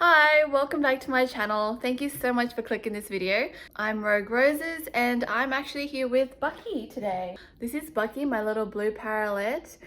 Hi, welcome back to my channel. Thank you so much for clicking this video. I'm Rogue Roses and I'm actually here with Bucky today. This is Bucky, my little blue parrot.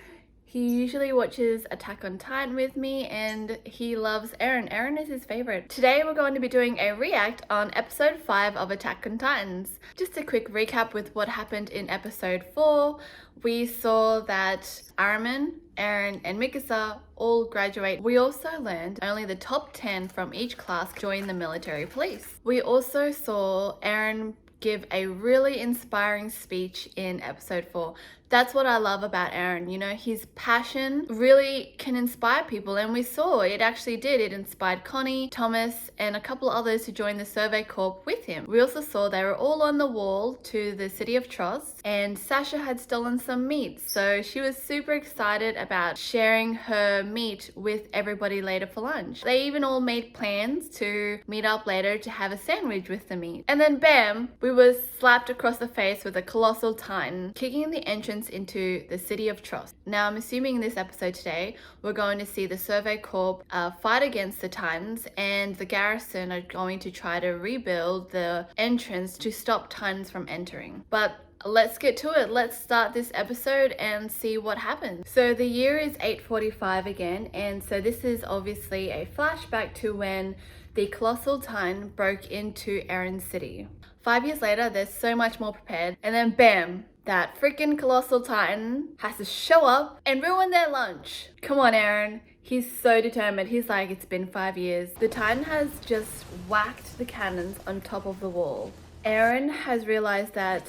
He usually watches Attack on Titan with me and he loves Eren. Eren is his favorite. Today we're going to be doing a react on episode 5 of Attack on Titans. Just a quick recap with what happened in episode 4. We saw that Eren, and Mikasa all graduate. We also learned only the top 10 from each class join the military police. We also saw Eren give a really inspiring speech in episode 4. That's what I love about Eren. You know, his passion really can inspire people, and we saw it actually did. It inspired Connie, Thomas, and a couple others to join the Survey Corps with him. We also saw they were all on the wall to the city of Trost, and Sasha had stolen some meat, so she was super excited about sharing her meat with everybody later for lunch. They even all made plans to meet up later to have a sandwich with the meat. And then bam, we were slapped across the face with a colossal titan kicking the entrance into the city of Trost. Now I'm assuming in this episode today we're going to see the Survey Corps fight against the Titans, and the garrison are going to try to rebuild the entrance to stop Titans from entering. But let's get to it. Let's start this episode and see what happens. So the year is 845 again, and so this is obviously a flashback to when the colossal titan broke into Eren's city. 5 years later, they're so much more prepared, and then bam, that freaking colossal titan has to show up and ruin their lunch. Come on, Eren. He's so determined. He's like, it's been 5 years. The titan has just whacked the cannons on top of the wall. Eren has realized that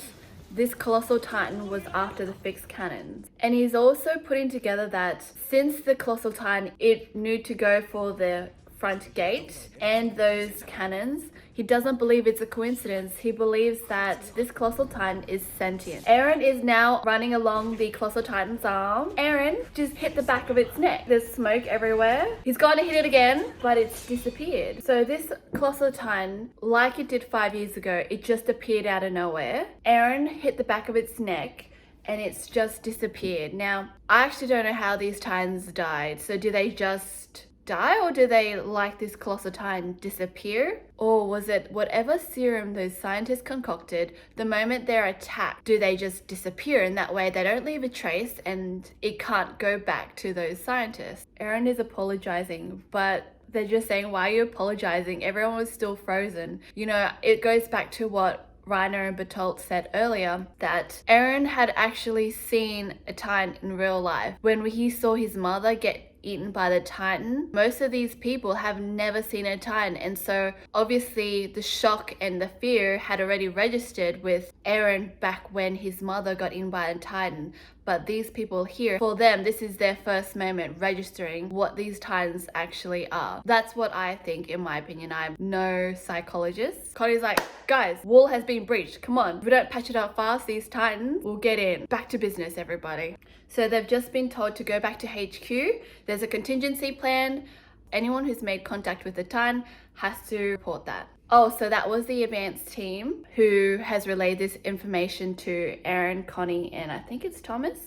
this colossal titan was after the fixed cannons. And he's also putting together that since the colossal titan, it knew to go for the front gate and those cannons, he doesn't believe it's a coincidence. He believes that this colossal titan is sentient. Eren is now running along the colossal titan's arm. Eren just hit the back of its neck. There's smoke everywhere. He's going to hit it again, but it's disappeared. So this colossal titan, like it did 5 years ago, it just appeared out of nowhere. Eren hit the back of its neck and it's just disappeared. Now, I actually don't know how these titans died. So do they just die, or do they, like this colossal titan, disappear? Or was it whatever serum those scientists concocted, the moment they're attacked, do they just disappear, and that way they don't leave a trace and it can't go back to those scientists? Eren is apologizing, but they're just saying, why are you apologizing? Everyone was still frozen. You know, it goes back to what Reiner and Bertolt said earlier, that Eren had actually seen a titan in real life. When he saw his mother get eaten by the titan, most of these people have never seen a titan, and so obviously the shock and the fear had already registered with Eren back when his mother got eaten by a titan. But these people here, for them, this is their first moment registering what these titans actually are. That's what I think, in my opinion. I'm no psychologist. Connie's like, guys, wall has been breached. Come on, if we don't patch it up fast, these titans will get in. Back to business, everybody. So they've just been told to go back to HQ. There's a contingency plan. Anyone who's made contact with the titan has to report that. Oh, so that was the advanced team who has relayed this information to Eren, Connie, and I think it's Thomas.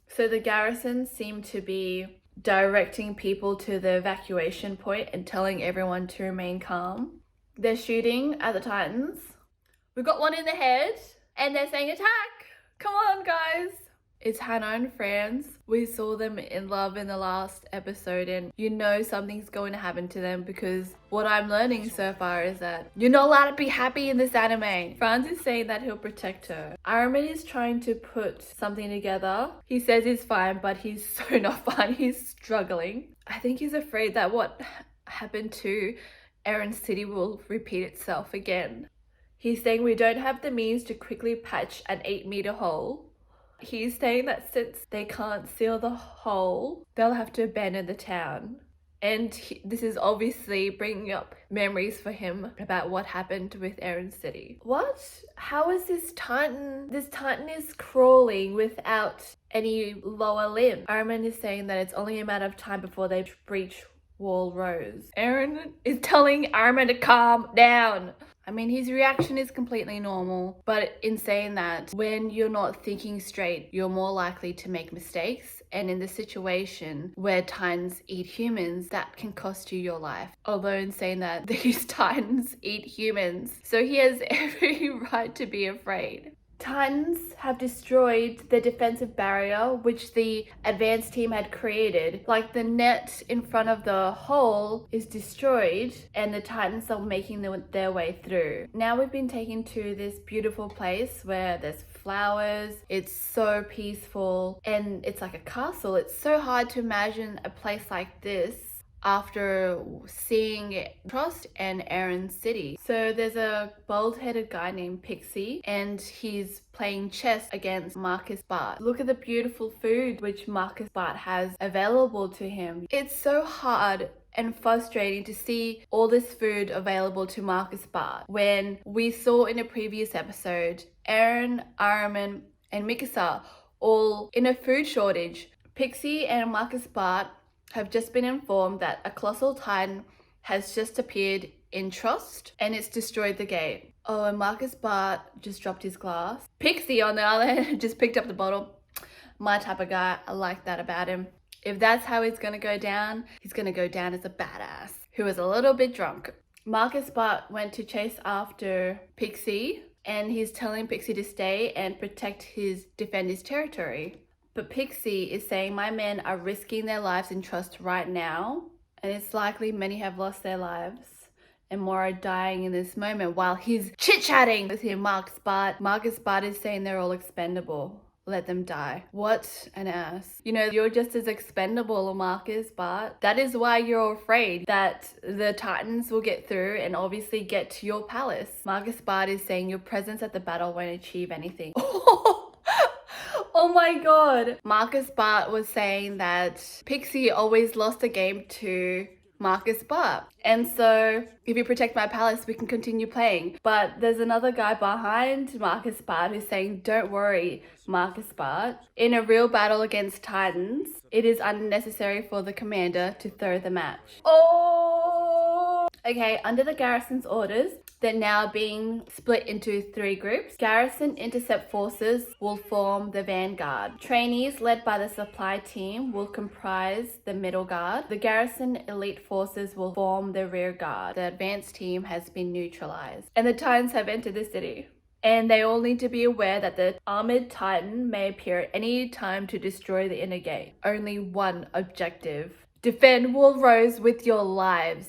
So the garrison seem to be directing people to the evacuation point and telling everyone to remain calm. They're shooting at the titans. We've got one in the head and they're saying attack. Come on, guys. It's Hannah and Franz. We saw them in love in the last episode, and you know something's going to happen to them, because what I'm learning so far is that you're not allowed to be happy in this anime. Franz is saying that he'll protect her. Armin is trying to put something together. He says he's fine, but he's so not fine. He's struggling. I think he's afraid that what happened to Eren's city will repeat itself again. He's saying we don't have the means to quickly patch an 8-meter hole. He's saying that since they can't seal the hole, they'll have to abandon the town. And this is obviously bringing up memories for him about what happened with Eren's city. What? How is this titan? This titan is crawling without any lower limb. Armin is saying that it's only a matter of time before they breach Wall Rose. Eren is telling Armin to calm down. I mean, his reaction is completely normal, but in saying that, when you're not thinking straight, you're more likely to make mistakes and in the situation where Titans eat humans, that can cost you your life. Although in saying that, these Titans eat humans, so he has every right to be afraid. Titans have destroyed the defensive barrier which the advanced team had created. Like, the net in front of the hole is destroyed and the Titans are making their way through. Now we've been taken to this beautiful place where there's flowers, it's so peaceful, and it's like a castle. It's so hard to imagine a place like this after seeing Frost and Eren's city. So there's a bald-headed guy named Pixie and he's playing chess against Marcus Bart. Look at the beautiful food which Marcus Bart has available to him. It's so hard and frustrating to see all this food available to Marcus Bart when we saw in a previous episode Eren, Armin, and Mikasa all in a food shortage. Pixie and Marcus Bart have just been informed that a colossal titan has just appeared in Trost and it's destroyed the gate. Oh, and Marcus Bart just dropped his glass. Pixie, on the other hand, just picked up the bottle. My type of guy, I like that about him. If that's how he's gonna go down, he's gonna go down as a badass who is a little bit drunk. Marcus Bart went to chase after Pixie and he's telling Pixie to stay and defend his territory. But Pixie is saying, my men are risking their lives in Trust right now, and it's likely many have lost their lives and more are dying in this moment while he's chit-chatting with him, Marcus Bart. Marcus Bart is saying they're all expendable. Let them die. What an ass. You know, you're just as expendable, Marcus Bart. That is why you're afraid that the Titans will get through and obviously get to your palace. Marcus Bart is saying your presence at the battle won't achieve anything. Oh my god. Marcus Bart was saying that Pixie always lost a game to Marcus Bart. And so, if you protect my palace, we can continue playing. But there's another guy behind Marcus Bart who's saying, don't worry, Marcus Bart. In a real battle against Titans, it is unnecessary for the commander to throw the match. Oh! Okay, under the garrison's orders, they're now being split into 3 groups. Garrison intercept forces will form the vanguard. Trainees led by the supply team will comprise the middle guard. The garrison elite forces will form the rear guard. The advanced team has been neutralized. And the Titans have entered the city. And they all need to be aware that the armored Titan may appear at any time to destroy the inner gate. Only one objective. Defend Wall Rose with your lives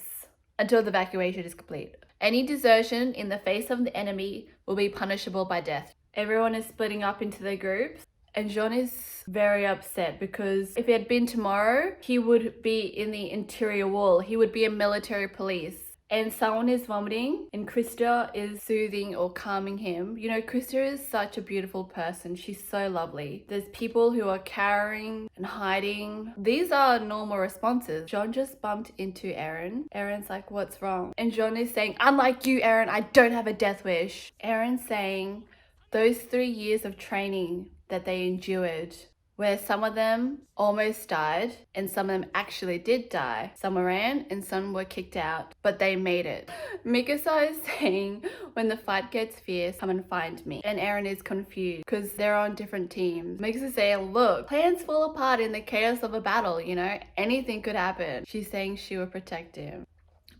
until the evacuation is complete. Any desertion in the face of the enemy will be punishable by death. Everyone is splitting up into their groups, and Jean is very upset because if it had been tomorrow, he would be in the interior wall. He would be a military police. And someone is vomiting and Krista is soothing or calming him. You know, Krista is such a beautiful person. She's so lovely. There's people who are cowering and hiding. These are normal responses. John just bumped into Eren. Eren's like, what's wrong? And John is saying, unlike you, Eren, I don't have a death wish. Eren's saying those 3 years of training that they endured, where some of them almost died and some of them actually did die. Some ran and some were kicked out, but they made it. Mikasa is saying, when the fight gets fierce, come and find me. And Eren is confused because they're on different teams. Mikasa is saying, look, plans fall apart in the chaos of a battle, you know, anything could happen. She's saying she will protect him.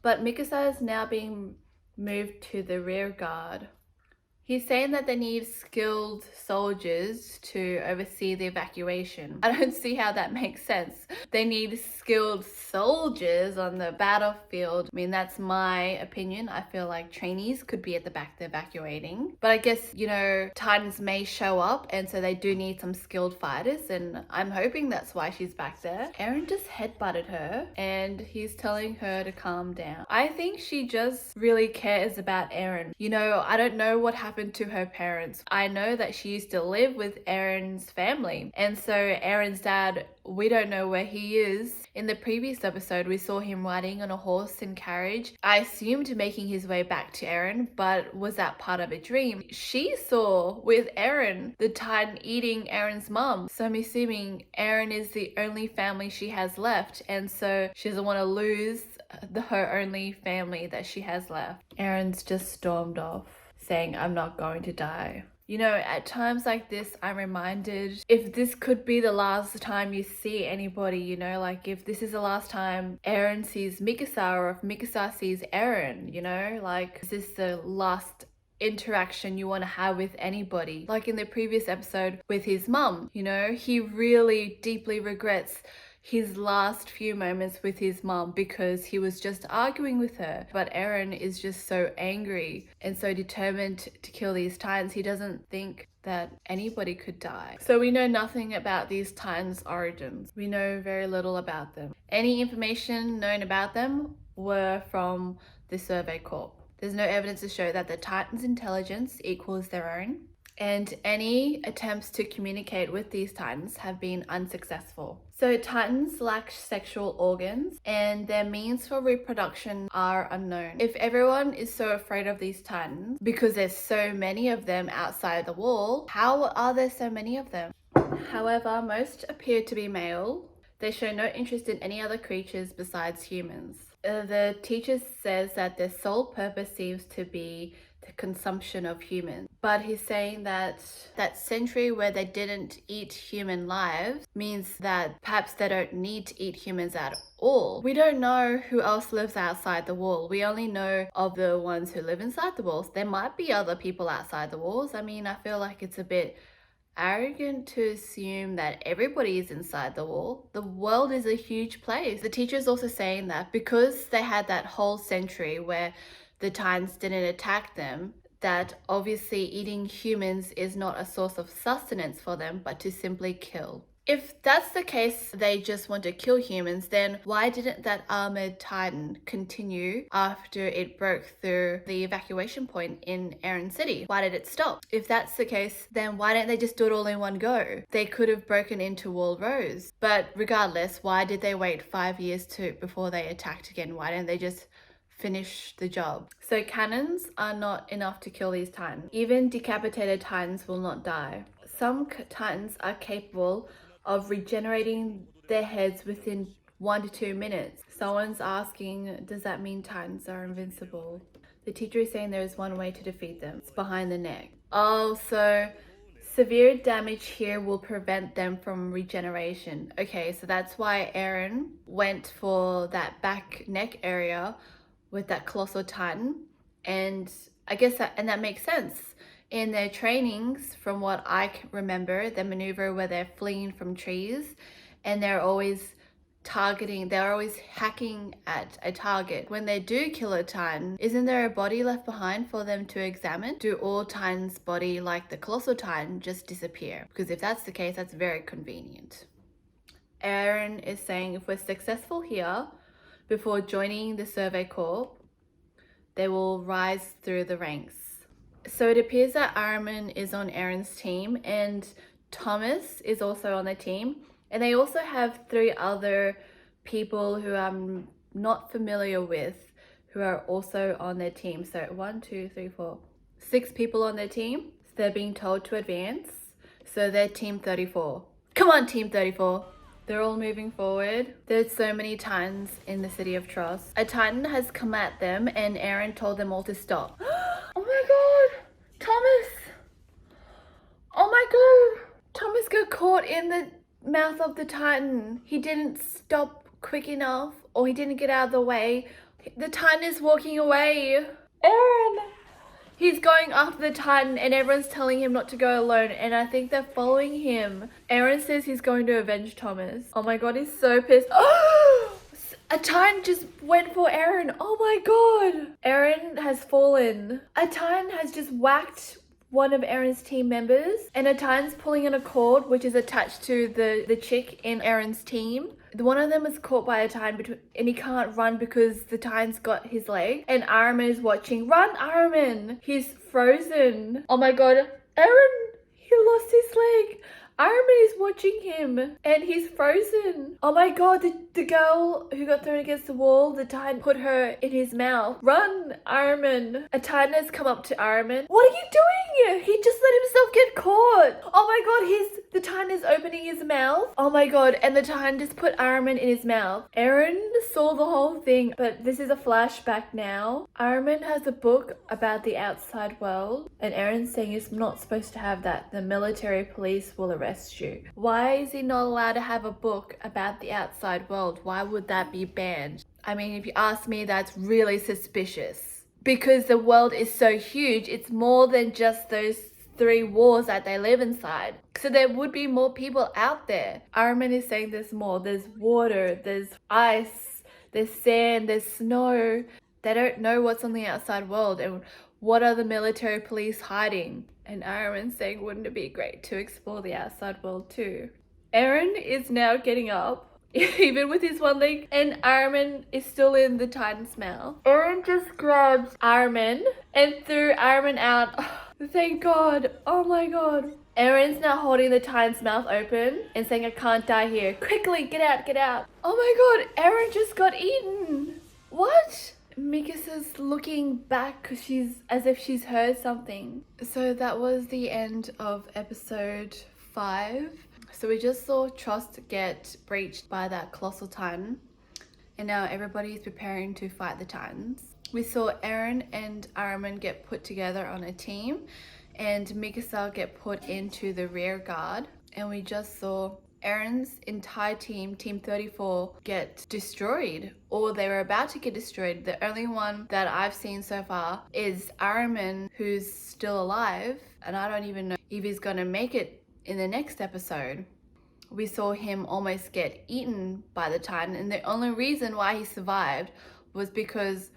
But Mikasa is now being moved to the rear guard. He's saying that they need skilled soldiers to oversee the evacuation. I don't see how that makes sense. They need skilled soldiers on the battlefield. I mean, that's my opinion. I feel like trainees could be at the back evacuating. But I guess, you know, Titans may show up and so they do need some skilled fighters, and I'm hoping that's why she's back there. Eren just headbutted her and he's telling her to calm down. I think she just really cares about Eren. You know, I don't know what happened to her parents. I know that she used to live with Eren's family, and so Eren's dad, we don't know where he is. In the previous episode, we saw him riding on a horse and carriage. I assumed making his way back to Eren, but was that part of a dream? She saw with Eren the Titan eating Eren's mum, so I'm assuming Eren is the only family she has left, and so she doesn't want to lose her only family that she has left. Eren's just stormed off, saying, I'm not going to die. You know, at times like this, I'm reminded if this could be the last time you see anybody, you know, like if this is the last time Eren sees Mikasa, or if Mikasa sees Eren, you know, like is this the last interaction you want to have with anybody? Like in the previous episode with his mum, you know, he really deeply regrets his last few moments with his mom because he was just arguing with her. But Eren is just so angry and so determined to kill these Titans, he doesn't think that anybody could die. So we know nothing about these Titans' origins. We know very little about them. Any information known about them were from the Survey Corp. There's no evidence to show that the Titans' intelligence equals their own, and any attempts to communicate with these Titans have been unsuccessful. So Titans lack sexual organs and their means for reproduction are unknown. If everyone is so afraid of these Titans because there's so many of them outside the wall, how are there so many of them? However, most appear to be male. They show no interest in any other creatures besides humans. The teacher says that their sole purpose seems to be the consumption of humans. But he's saying that that century where they didn't eat human lives means that perhaps they don't need to eat humans at all. We don't know who else lives outside the wall. We only know of the ones who live inside the walls. There might be other people outside the walls. I mean, I feel like it's a bit arrogant to assume that everybody is inside the wall. The world is a huge place. The teacher is also saying that because they had that whole century where the Titans didn't attack them, that obviously eating humans is not a source of sustenance for them, but to simply kill. If that's the case, they just want to kill humans, then why didn't that armored Titan continue after it broke through the evacuation point in Eren City? Why did it stop? If that's the case, then why didn't they just do it all in one go? They could have broken into Wall Rose. But regardless, why did they wait 5 years before they attacked again? Why didn't they just finish the job? So cannons are not enough to kill these Titans. Even decapitated Titans will not die. Some Titans are capable of regenerating their heads within 1 to 2 minutes. Someone's asking, does that mean Titans are invincible? The teacher is saying there is one way to defeat them. It's behind the neck. Oh, so severe damage here will prevent them from regeneration. Okay, so that's why Eren went for that back neck area with that colossal Titan. And I guess that makes sense. In their trainings, from what I remember, the maneuver where they're fleeing from trees and they're always hacking at a target. When they do kill a Titan, isn't there a body left behind for them to examine? Do all Titans' body, like the colossal Titan, just disappear? Because if that's the case, that's very convenient. Eren is saying if we're successful here, before joining the Survey Corps, they will rise through the ranks. So it appears that Araman is on Eren's team and Thomas is also on the team. And they also have 3 other people who I'm not familiar with who are also on their team. So 1, 2, 3, 4, 6 people on their team. So they're being told to advance. So they're team 34. Come on, team 34. They're all moving forward. There's so many Titans in the city of Tross. A Titan has come at them and Eren told them all to stop. Oh my god! Thomas! Oh my god! Thomas got caught in the mouth of the Titan. He didn't stop quick enough, or he didn't get out of the way. The Titan is walking away. Eren! He's going after the Titan and everyone's telling him not to go alone, and I think they're following him. Eren says he's going to avenge Thomas. Oh my god, he's so pissed. A Titan just went for Eren. Oh my god. Eren has fallen. A Titan has just whacked one of Eren's team members, and a Titan's pulling on a cord which is attached to the chick in Eren's team. One of them is caught by a Titan and he can't run because the Titan's got his leg, and Araman is watching. Run, Araman! He's frozen. Oh my god, Eren! He lost his leg. Iron is watching him and he's frozen. Oh my god, the girl who got thrown against the wall, the Titan put her in his mouth. Run, Iron Man. A Titan has come up to Iron Man. What are you doing? He just let himself get caught. Oh my god, the Titan is opening his mouth. Oh my god, and the Titan just put Iron Man in his mouth. Eren saw the whole thing, but this is a flashback now. Iron Man has a book about the outside world, and Eren's saying he's not supposed to have that. The military police will arrest you. Why is he not allowed to have a book about the outside world? Why would that be banned? I mean, if you ask me, that's really suspicious. Because the world is so huge, it's more than just those 3 walls that they live inside. So there would be more people out there. Iron Man is saying there's more. There's water, there's ice, there's sand, there's snow. They don't know what's on the outside world and what are the military police hiding. And Iron Man's saying, wouldn't it be great to explore the outside world too? Eren is now getting up, even with his one leg, and Iron Man is still in the Titan's mouth. Eren just grabs Iron Man and threw Iron Man out. Thank God. Oh my god. Eren's now holding the Titan's mouth open and saying, I can't die here. Quickly, get out, get out. Oh my god, Eren just got eaten. What? Mikasa's looking back because as if she's heard something. So that was the end of episode 5. So we just saw trust get breached by that colossal Titan. And now everybody is preparing to fight the Titans. We saw Eren and Iron Man get put together on a team, and Mikasa get put into the rear guard. And we just saw Eren's entire team, Team 34, get destroyed, or they were about to get destroyed. The only one that I've seen so far is Iron Man, who's still alive, and I don't even know if he's gonna make it in the next episode. We saw him almost get eaten by the Titan, and the only reason why he survived was because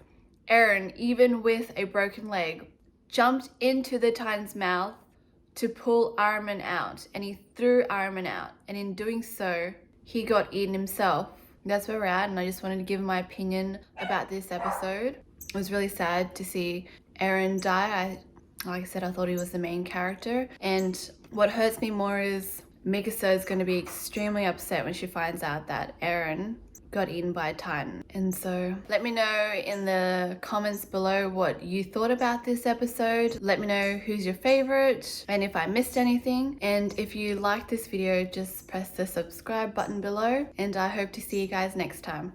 Eren, even with a broken leg, jumped into the Titan's mouth to pull Iron Man out, and he threw Iron Man out, and in doing so, he got eaten himself. That's where we're at, and I just wanted to give my opinion about this episode. It was really sad to see Eren die. Like I said, I thought he was the main character, and what hurts me more is Mikasa is going to be extremely upset when she finds out that Eren got eaten by a Titan. And so let me know in the comments below what you thought about this episode. Let me know who's your favorite and if I missed anything. And if you like this video, just press the subscribe button below, and I hope to see you guys next time.